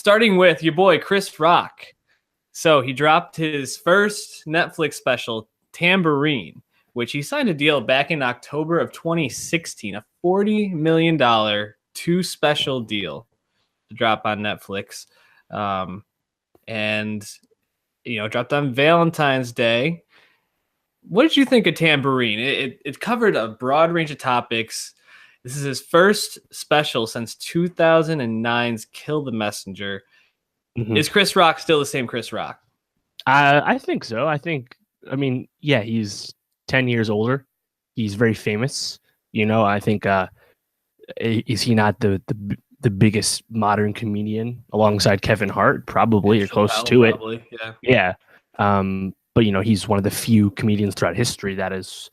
Starting with your boy Chris Rock. So he dropped his first Netflix special, Tambourine, which he signed a deal back in October of 2016, a $40 million two special deal to drop on Netflix. And, dropped on Valentine's Day. What did you think of Tambourine? It covered a broad range of topics. This is his first special since 2009's Kill the Messenger. Mhm. Is Chris Rock still the same Chris Rock? I think so. Yeah, he's 10 years older. He's very famous. I think is he not the biggest modern comedian alongside Kevin Hart? Probably, or close to it. Probably, yeah. Yeah. But he's one of the few comedians throughout history that has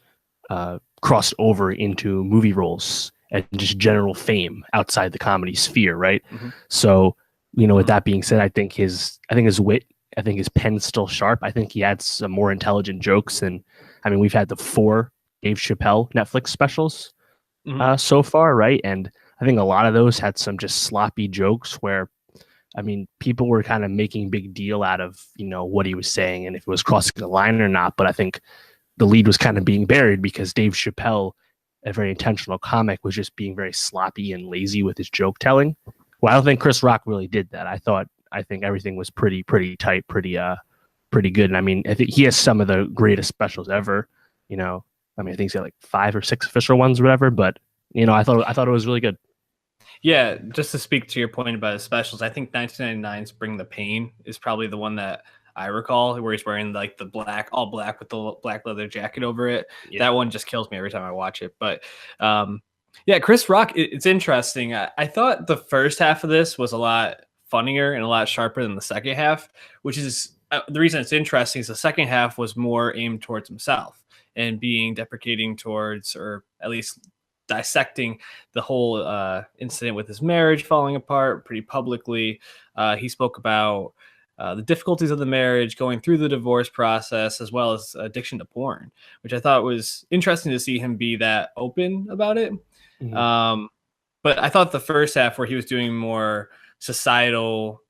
crossed over into movie roles and just general fame outside the comedy sphere, right? Mhm. So, with that being said, I think his wit, I think his pen's still sharp. I think he had some more intelligent jokes, and we've had the 4 Dave Chappelle Netflix specials so far, right? And I think a lot of those had some just sloppy jokes where, people were kind of making big deal out of what he was saying and if it was crossing the line or not. But I think the lead was kind of being buried because Dave Chappelle, a very intentional comic, was just being very sloppy and lazy with his joke telling. Well, I don't think Chris Rock really did that. I think everything was pretty tight, pretty good. And I think he has some of the greatest specials ever. I think he's got like 5 or 6 official ones or whatever. But I thought it was really good. Yeah, just to speak to your point about his specials, I think 1999's Bring the Pain is probably the one that I recall, where he's wearing like the all black with the black leather jacket over it. Yeah. That one just kills me every time I watch it. But yeah, Chris Rock, it's interesting. I thought the first half of this was a lot funnier and a lot sharper than the second half, which is the reason it's interesting is the second half was more aimed towards himself and being deprecating towards, or at least dissecting the whole incident with his marriage falling apart pretty publicly. He spoke about the difficulties of the marriage, going through the divorce process, as well as addiction to porn, which I thought was interesting to see him be that open about it. Mm-hmm. But I thought the first half, where he was doing more societal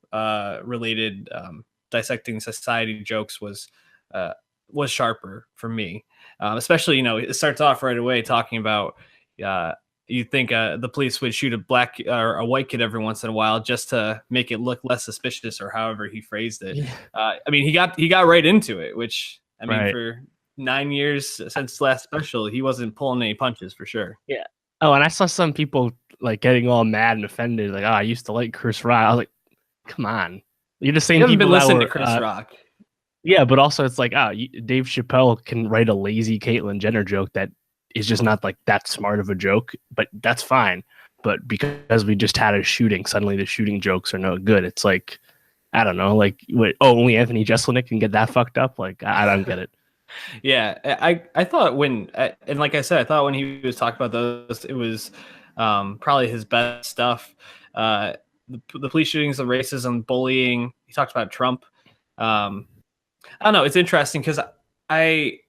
related dissecting society jokes, was sharper for me. Especially, it starts off right away talking about you think the police would shoot a black or a white kid every once in a while just to make it look less suspicious, or however he phrased it. Yeah. He got right into it, which right. For 9 years since last special, he wasn't pulling any punches for sure. Yeah. Oh, and I saw some people like getting all mad and offended, like, "Oh, I used to like Chris Rock." I was like, "Come on, you're the same people that were to Chris Rock." Yeah, but also it's like, Dave Chappelle can write a lazy Caitlyn Jenner joke that is just not like that smart of a joke, but that's fine. But because we just had a shooting, suddenly the shooting jokes are no good. It's like, I don't know, like, only Anthony Jeselnik can get that fucked up? Like, I don't get it. Yeah, I thought and like I said, I thought when he was talking about those, it was probably his best stuff. The police shootings, the racism, bullying. He talked about Trump. I don't know. It's interesting because I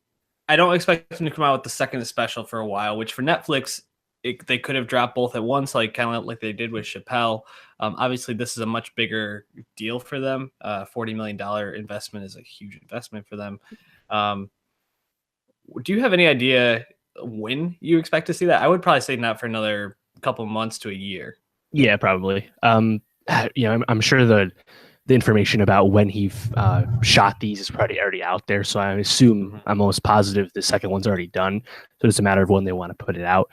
don't expect him to come out with the second special for a while, which for Netflix, they could have dropped both at once, like kind of like they did with Chappelle. Obviously, this is a much bigger deal for them. $40 million investment is a huge investment for them. Do you have any idea when you expect to see that? I would probably say not for another couple months to a year. Yeah, probably. I'm sure the information about when he shot these is probably already out there. So I assume, I'm almost positive the second one's already done. So it's a matter of when they want to put it out.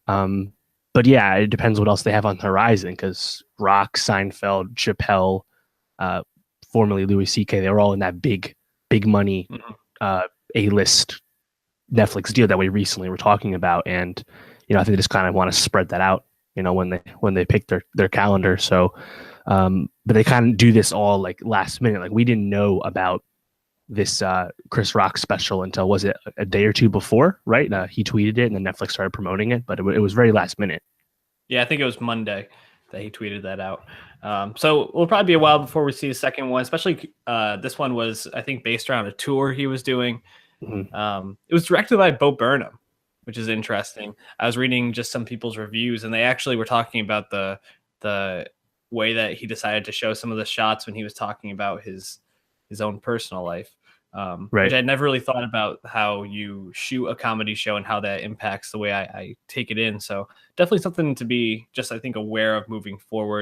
But yeah, it depends what else they have on the horizon, because Rock, Seinfeld, Chappelle, formerly Louis C.K., they were all in that big money A-list Netflix deal that we recently were talking about. And, I think they just kind of want to spread that out, when they pick their calendar. So, but they kind of do this all like last minute. Like, we didn't know about this Chris Rock special until, was it a day or two before, right? He tweeted it and then Netflix started promoting it, but it was very last minute. Yeah, I think it was Monday that he tweeted that out. So it'll probably be a while before we see a second one, especially this one was, I think, based around a tour he was doing. Mm-hmm. It was directed by Bo Burnham, which is interesting. I was reading just some people's reviews, and they actually were talking about the way that he decided to show some of the shots when he was talking about his own personal life. Which I'd never really thought about how you shoot a comedy show and how that impacts the way I take it in. So definitely something to be just, I think, aware of moving forward.